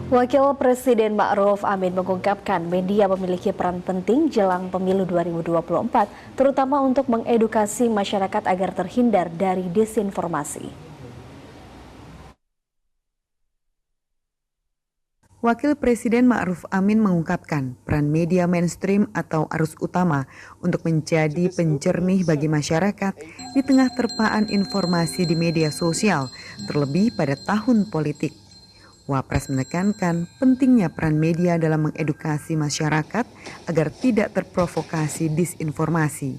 Wakil Presiden Ma'ruf Amin mengungkapkan media memiliki peran penting jelang pemilu 2024, terutama untuk mengedukasi masyarakat agar terhindar dari disinformasi. Wakil Presiden Ma'ruf Amin mengungkapkan peran media mainstream atau arus utama untuk menjadi penjernih bagi masyarakat di tengah terpaan informasi di media sosial, terlebih pada tahun politik. Wapres menekankan pentingnya peran media dalam mengedukasi masyarakat agar tidak terprovokasi disinformasi.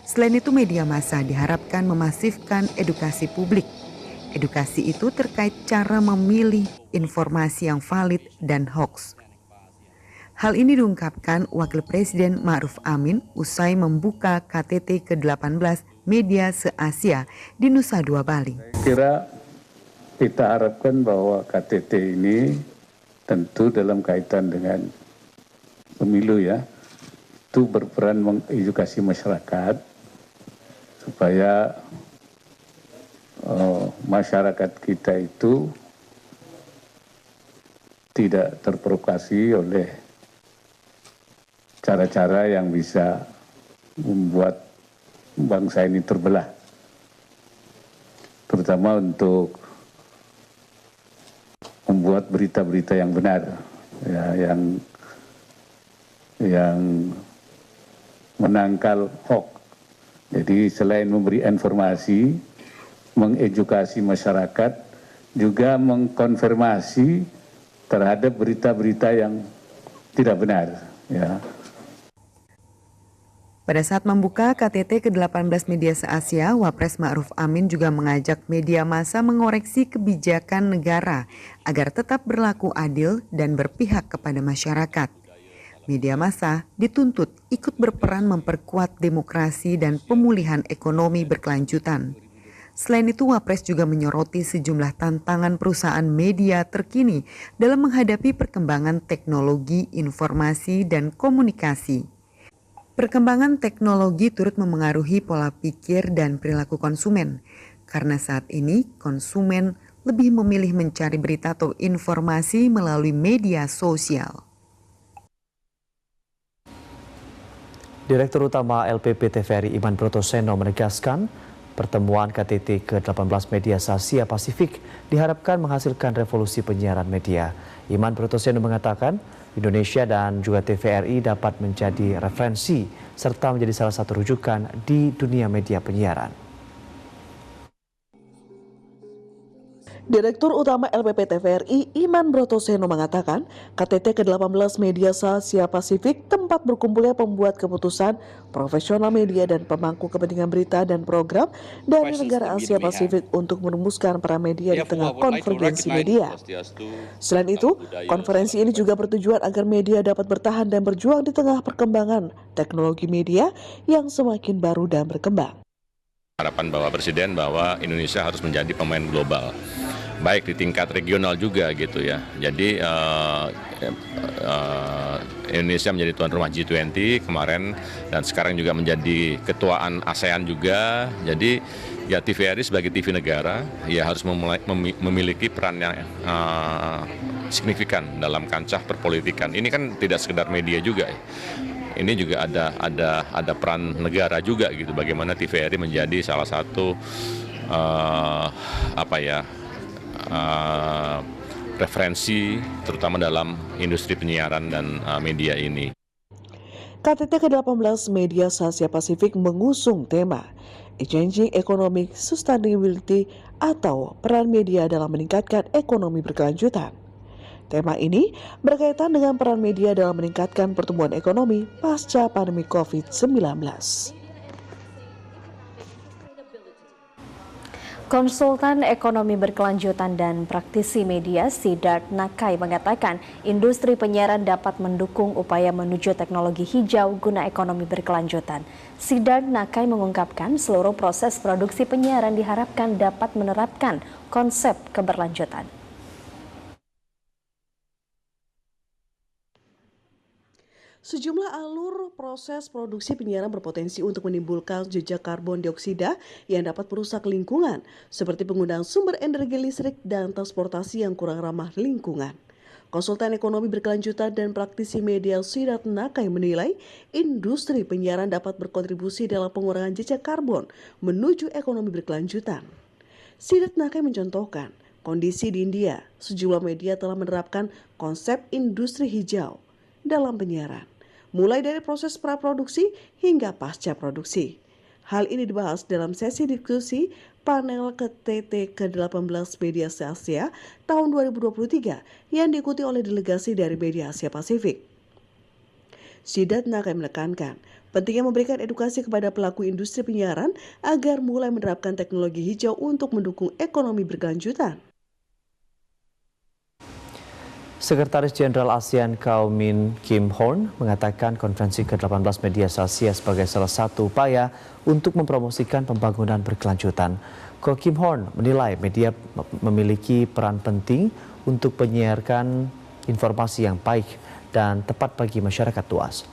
Selain itu, media massa diharapkan memasifkan edukasi publik. Edukasi itu terkait cara memilih informasi yang valid dan hoax. Hal ini diungkapkan Wakil Presiden Ma'ruf Amin usai membuka KTT ke-18 Media se-Asia di Nusa Dua Bali. Kita harapkan bahwa KTT ini tentu dalam kaitan dengan pemilu ya, itu berperan mengedukasi masyarakat supaya masyarakat kita itu tidak terprovokasi oleh cara-cara yang bisa membuat bangsa ini terbelah, terutama untuk membuat berita-berita yang benar, ya, yang menangkal hoax. Jadi selain memberi informasi, mengedukasi masyarakat, juga mengkonfirmasi terhadap berita-berita yang tidak benar. Ya. Pada saat membuka KTT ke-18 Media se-Asia, Wapres Ma'ruf Amin juga mengajak media massa mengoreksi kebijakan negara agar tetap berlaku adil dan berpihak kepada masyarakat. Media massa dituntut ikut berperan memperkuat demokrasi dan pemulihan ekonomi berkelanjutan. Selain itu, Wapres juga menyoroti sejumlah tantangan perusahaan media terkini dalam menghadapi perkembangan teknologi, informasi, dan komunikasi. Perkembangan teknologi turut memengaruhi pola pikir dan perilaku konsumen, karena saat ini konsumen lebih memilih mencari berita atau informasi melalui media sosial. Direktur Utama LPP TVRI Iman Brotoseno menegaskan pertemuan KTT ke-18 Media se-Asia Pasifik diharapkan menghasilkan revolusi penyiaran media. Iman Brotoseno mengatakan Indonesia dan juga TVRI dapat menjadi referensi serta menjadi salah satu rujukan di dunia media penyiaran. Direktur Utama LPP TVRI Iman Brotoseno mengatakan KTT ke-18 Media se-Asia Pasifik tempat berkumpulnya pembuat keputusan, profesional media dan pemangku kepentingan berita dan program dari negara Asia Pasifik untuk merumuskan peran media di tengah konvergensi media. Selain itu, konferensi ini juga bertujuan agar media dapat bertahan dan berjuang di tengah perkembangan teknologi media yang semakin baru dan berkembang. Harapan Bapak Presiden bahwa Indonesia harus menjadi pemain global, baik di tingkat regional juga gitu ya. Jadi Indonesia menjadi tuan rumah G20 kemarin dan sekarang juga menjadi ketuaan ASEAN juga. Jadi ya TVRI sebagai TV negara ya harus memiliki peran yang signifikan dalam kancah perpolitikan. Ini kan tidak sekedar media juga ya. Ini juga ada peran negara juga gitu. Bagaimana TVRI menjadi salah satu referensi terutama dalam industri penyiaran dan media ini. KTT ke-18 Media se-Asia Pasifik mengusung tema Changing Economic Sustainability atau peran media dalam meningkatkan ekonomi berkelanjutan. Tema ini berkaitan dengan peran media dalam meningkatkan pertumbuhan ekonomi pasca pandemi COVID-19. Konsultan ekonomi berkelanjutan dan praktisi media Siddharth Nakai mengatakan industri penyiaran dapat mendukung upaya menuju teknologi hijau guna ekonomi berkelanjutan. Siddharth Nakai mengungkapkan seluruh proses produksi penyiaran diharapkan dapat menerapkan konsep keberlanjutan. Sejumlah alur proses produksi penyiaran berpotensi untuk menimbulkan jejak karbon dioksida yang dapat merusak lingkungan, seperti penggunaan sumber energi listrik dan transportasi yang kurang ramah lingkungan. Konsultan ekonomi berkelanjutan dan praktisi media Sidat Nakai menilai industri penyiaran dapat berkontribusi dalam pengurangan jejak karbon menuju ekonomi berkelanjutan. Sidat Nakai mencontohkan kondisi di India, sejumlah media telah menerapkan konsep industri hijau dalam penyiaran, mulai dari proses praproduksi hingga pasca produksi. Hal ini dibahas dalam sesi diskusi panel KTT ke-18 Media se-Asia tahun 2023 yang diikuti oleh delegasi dari media Asia Pasifik. Sidat Nakai menekankan pentingnya memberikan edukasi kepada pelaku industri penyiaran agar mulai menerapkan teknologi hijau untuk mendukung ekonomi berkelanjutan. Sekretaris Jenderal ASEAN Kau Min Kim Horn mengatakan konferensi ke-18 Media se-Asia sebagai salah satu upaya untuk mempromosikan pembangunan berkelanjutan. Ko Kim Horn menilai media memiliki peran penting untuk menyiarkan informasi yang baik dan tepat bagi masyarakat luas.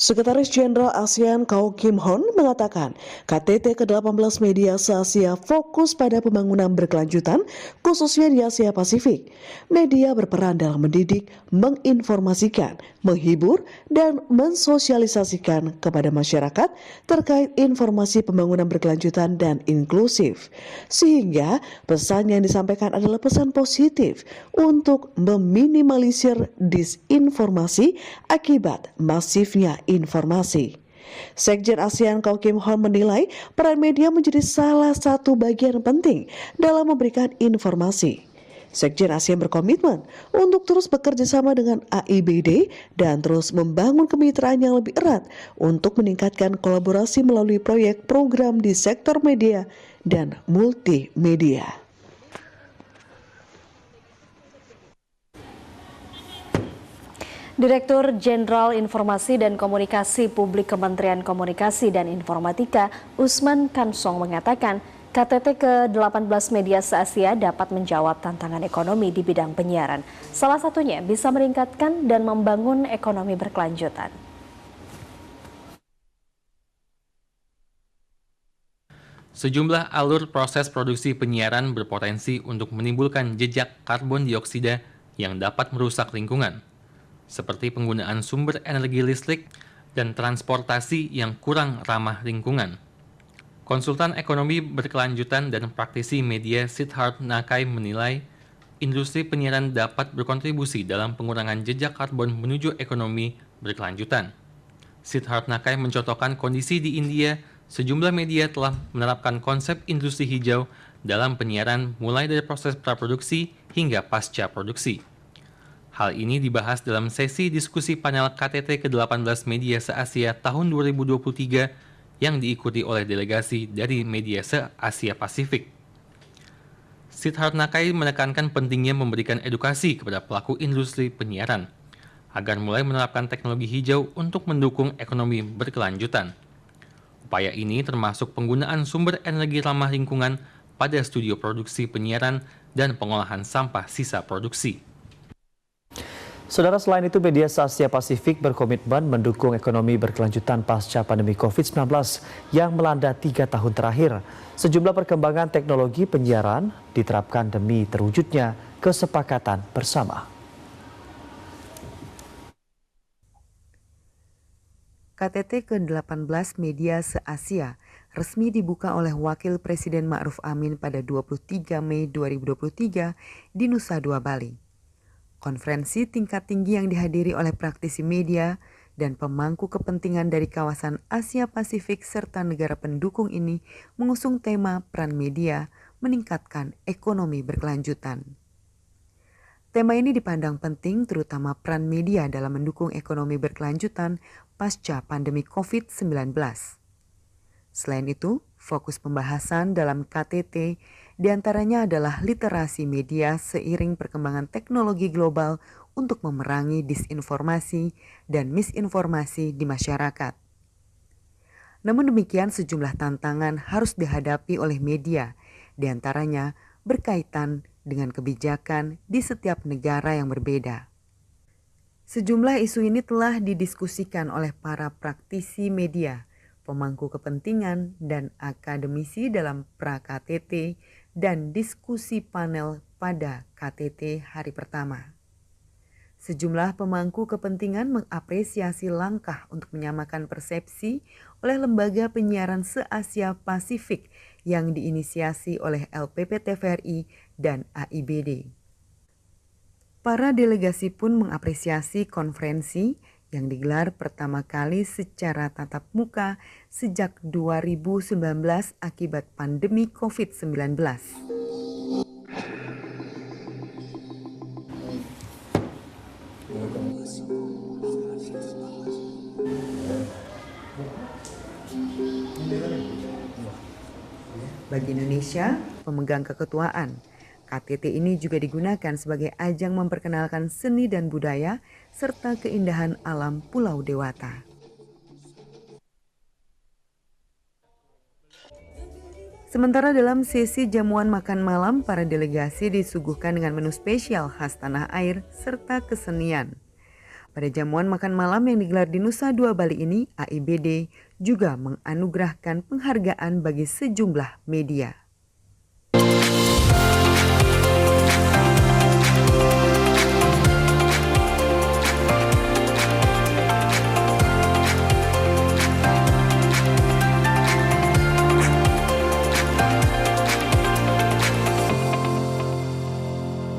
Sekretaris Jenderal ASEAN Kau Kim Horn mengatakan KTT ke-18 Media se-Asia fokus pada pembangunan berkelanjutan khususnya di Asia Pasifik. Media berperan dalam mendidik, menginformasikan, menghibur, dan mensosialisasikan kepada masyarakat terkait informasi pembangunan berkelanjutan dan inklusif. Sehingga pesan yang disampaikan adalah pesan positif untuk meminimalisir disinformasi akibat masifnya informasi. Sekjen ASEAN Kau Kim Horn menilai peran media menjadi salah satu bagian penting dalam memberikan informasi. Sekjen ASEAN berkomitmen untuk terus bekerja sama dengan AIBD dan terus membangun kemitraan yang lebih erat untuk meningkatkan kolaborasi melalui proyek program di sektor media dan multimedia. Direktur Jenderal Informasi dan Komunikasi Publik Kementerian Komunikasi dan Informatika, Usman Kansong mengatakan, KTT ke-18 Media se-Asia dapat menjawab tantangan ekonomi di bidang penyiaran. Salah satunya bisa meningkatkan dan membangun ekonomi berkelanjutan. Sejumlah alur proses produksi penyiaran berpotensi untuk menimbulkan jejak karbon dioksida yang dapat merusak lingkungan, seperti penggunaan sumber energi listrik dan transportasi yang kurang ramah lingkungan. Konsultan ekonomi berkelanjutan dan praktisi media Siddharth Nakai menilai industri penyiaran dapat berkontribusi dalam pengurangan jejak karbon menuju ekonomi berkelanjutan. Siddharth Nakai mencontohkan kondisi di India, sejumlah media telah menerapkan konsep industri hijau dalam penyiaran mulai dari proses praproduksi hingga pasca produksi. Hal ini dibahas dalam sesi diskusi panel KTT ke-18 Media se-Asia tahun 2023 yang diikuti oleh delegasi dari Media se-Asia Pasifik. Siddharth Nakai menekankan pentingnya memberikan edukasi kepada pelaku industri penyiaran agar mulai menerapkan teknologi hijau untuk mendukung ekonomi berkelanjutan. Upaya ini termasuk penggunaan sumber energi ramah lingkungan pada studio produksi penyiaran dan pengolahan sampah sisa produksi. Saudara, selain itu Media se-Asia Pasifik berkomitmen mendukung ekonomi berkelanjutan pasca pandemi COVID-19 yang melanda 3 tahun terakhir. Sejumlah perkembangan teknologi penyiaran diterapkan demi terwujudnya kesepakatan bersama. KTT ke-18 Media se-Asia resmi dibuka oleh Wakil Presiden Ma'ruf Amin pada 23 Mei 2023 di Nusa Dua, Bali. Konferensi tingkat tinggi yang dihadiri oleh praktisi media dan pemangku kepentingan dari kawasan Asia Pasifik serta negara pendukung ini mengusung tema peran media meningkatkan ekonomi berkelanjutan. Tema ini dipandang penting terutama peran media dalam mendukung ekonomi berkelanjutan pasca pandemi COVID-19. Selain itu, fokus pembahasan dalam KTT diantaranya adalah literasi media seiring perkembangan teknologi global untuk memerangi disinformasi dan misinformasi di masyarakat. Namun demikian sejumlah tantangan harus dihadapi oleh media, diantaranya berkaitan dengan kebijakan di setiap negara yang berbeda. Sejumlah isu ini telah didiskusikan oleh para praktisi media, pemangku kepentingan, dan akademisi dalam pra-KTT dan diskusi panel pada KTT hari pertama. Sejumlah pemangku kepentingan mengapresiasi langkah untuk menyamakan persepsi oleh lembaga penyiaran se-Asia Pasifik yang diinisiasi oleh LPP TVRI dan AIBD. Para delegasi pun mengapresiasi konferensi yang digelar pertama kali secara tatap muka sejak 2019 akibat pandemi COVID-19. Bagi Indonesia, pemegang keketuaan, KTT ini juga digunakan sebagai ajang memperkenalkan seni dan budaya serta keindahan alam Pulau Dewata. Sementara dalam sesi jamuan makan malam, para delegasi disuguhkan dengan menu spesial khas tanah air serta kesenian. Pada jamuan makan malam yang digelar di Nusa Dua Bali ini, AIBD juga menganugerahkan penghargaan bagi sejumlah media.